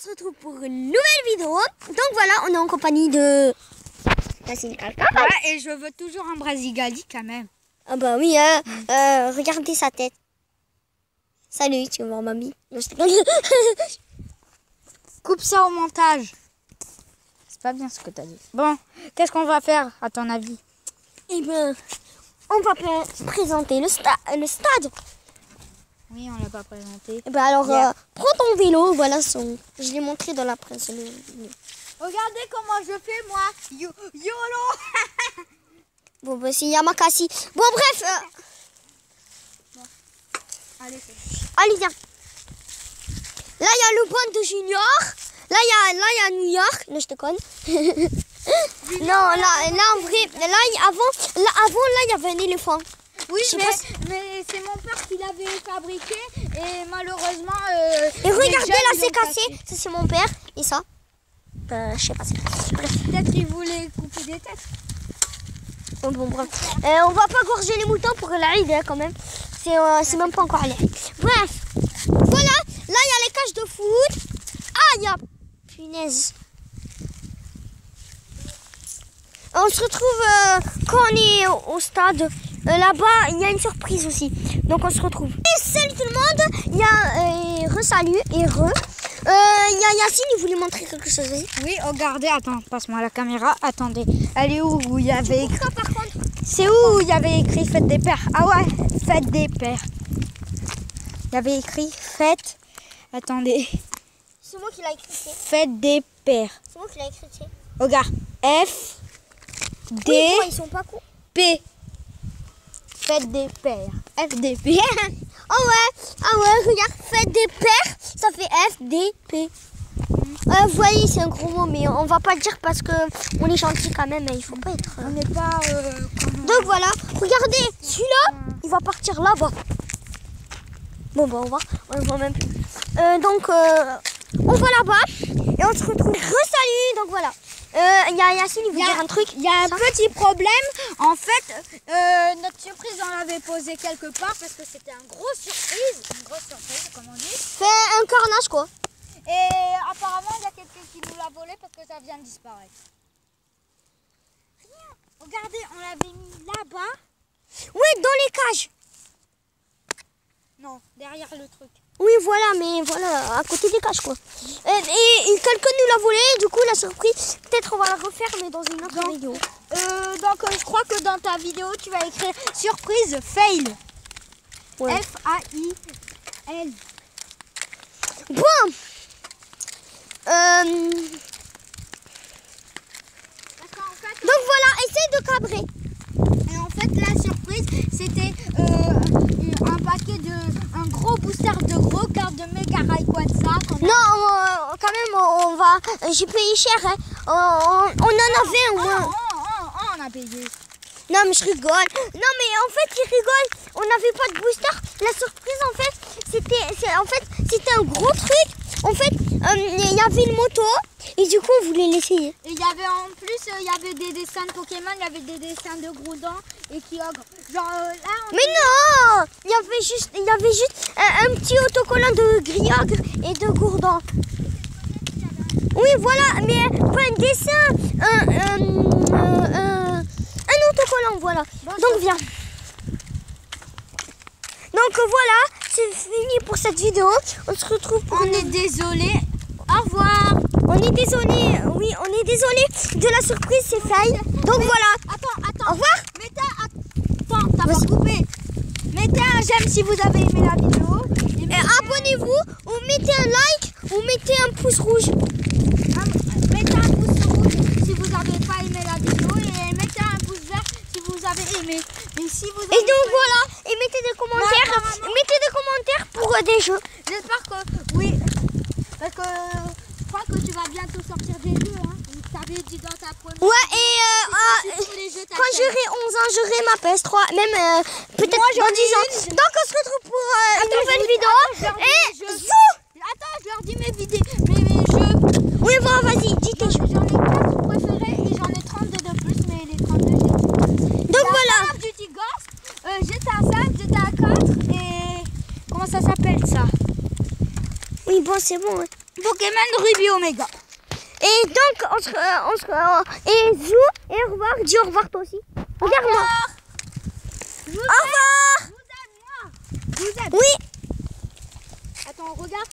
se retrouve pour une nouvelle vidéo. Donc voilà, on est en compagnie de Yacine Kalka. Ouais, et je veux toujours un Brasigali quand même. Ah bah oui, regardez sa tête. Salut, tu veux voir mamie? Non, je te connais. Coupe ça au montage. C'est pas bien ce que t'as dit. Bon, qu'est-ce qu'on va faire à ton avis? Eh ben, on va présenter le stade. Oui, on l'a pas présenté. Eh ben alors, Yeah. prends ton vélo, voilà je l'ai montré dans la presse. Regardez comment je fais moi. YOLO. Bon bah c'est Yamakasi. Bon bref. Allez, Allez viens. Là il y a le band de Junior. Là il y a New York. Non je te conne. Non là en vrai. Avant il y avait un éléphant. oui, Je sais pas si- mais c'est mon père qui l'avait fabriqué et malheureusement. Et regardez là ils c'est l'ont cassé. Ça c'est mon père. Et ça. Je sais pas. Bref. Peut-être qu'il voulait couper des têtes. Bon bref. On va pas gorger les moutons pour l'Aïd quand même. C'est même pas encore l'Aïd. Bref. Voilà. Là il y a les cages de foot. Ah il y a. Punaise. On se retrouve quand on est au stade. Là-bas, il y a une surprise aussi. Donc on se retrouve. Et salut tout le monde. Il y a re-salut et re. Il y a Yacine, il voulait montrer quelque chose. Vas-y. Oui, regardez, attends, passe-moi la caméra. Attendez, elle est où il y avait écrit... Par contre, C'est où il y avait écrit fête des pères? Ah ouais, fête des pères. Il y avait écrit fête... Attendez, c'est moi qui l'ai écrit. fête des pères. C'est moi qui l'ai écrit. Regarde, F, D, Oui, ils sont pas cons. P. Fête des pères. F, D, P. Ah ouais, regarde, fête des pères, ça fait F, D, P. Vous voyez, c'est un gros mot, mais on va pas le dire parce que on est gentil quand même, mais il faut pas être... On n'est pas... Donc voilà, regardez, celui-là, il va partir là-bas. Bon bah on le voit même plus. Donc on va là-bas et on se retrouve. Salut, donc voilà. Il y a Yacine, il veut dire un truc. Il y a un petit problème. En fait, notre surprise, on l'avait posée quelque part parce que c'était une grosse surprise, comme on dit. Fais un carnage quoi. Et apparemment, il y a quelqu'un qui nous l'a volé parce que ça vient de disparaître. Rien. Regardez, on l'avait mis là-bas. Oui, dans les cages. Non, derrière le truc. Oui, voilà, mais voilà, à côté des cages quoi. Et quelqu'un nous l'a volé, du coup la surprise, peut-être on va la refaire, mais dans une autre vidéo. Donc, je crois que dans ta vidéo, tu vas écrire surprise fail. Ouais. F-A-I-L. Bon. Parce qu'en fait, Donc voilà, essaye de cabrer. et en fait, la surprise, c'était un paquet un gros booster de gros cartes de méga Rayquaza. Non, quand même, on va. J'ai payé cher, hein. On en avait au moins. On a payé. Non, mais je rigole. Non, mais en fait, il rigole. On n'avait pas de booster. La surprise, en fait, c'était un gros truc. En fait, il y avait une moto. Et du coup, on voulait l'essayer. Et il y avait en plus, il y avait des dessins de Pokémon, il y avait des dessins de Groudon et Kyogre. Genre là, Mais non! Il y avait juste un petit autocollant de Griogre et de Gourdon. Oui, voilà, mais pas un dessin. Un autocollant, voilà. Donc, viens. Donc, voilà, c'est fini pour cette vidéo. On se retrouve pour on une... est désolé. Au revoir. On est désolé, oui, on est désolé de la surprise, c'est fail. Donc, voilà. Attends. Au revoir. Attends, t'as pas coupé. Mettez un j'aime si vous avez aimé la vidéo. Et abonnez-vous, ou mettez un like, ou mettez un pouce rouge. Mettez un pouce rouge si vous n'avez pas aimé la vidéo et mettez un pouce vert si vous avez aimé. Et si vous avez Et donc voilà, et mettez des commentaires, apparemment- mettez des commentaires pour des jeux. J'espère que oui, parce que je crois que tu vas bientôt sortir des jeux. Hein. Tu avais dit dans ta première. Ouais, et tous les jeux quand j'aurai 11 ans, j'aurai ma PS3, même peut-être Moi, j'en dans 10 ai ans. Donc on se retrouve pour une nouvelle vidéo. Attends, Et je zou. Attends, je leur dis mes vidéos, mes jeux. Oui, bon, vas-y, dis tes jeux. J'en ai 4 préférés et j'en ai 32 de plus, mais les 32 j'ai dit. Donc voilà. Call of Duty Ghost, GTA 5, GTA 4 et comment ça s'appelle ça? Oui, bon, c'est bon. Hein. Pokémon Pokémon Ruby Omega. Et donc, et Zou, et au revoir. Dis au revoir toi aussi. Regarde-moi. Au revoir. Je vous aime, moi. Je vous aime. Oui. Attends, regarde.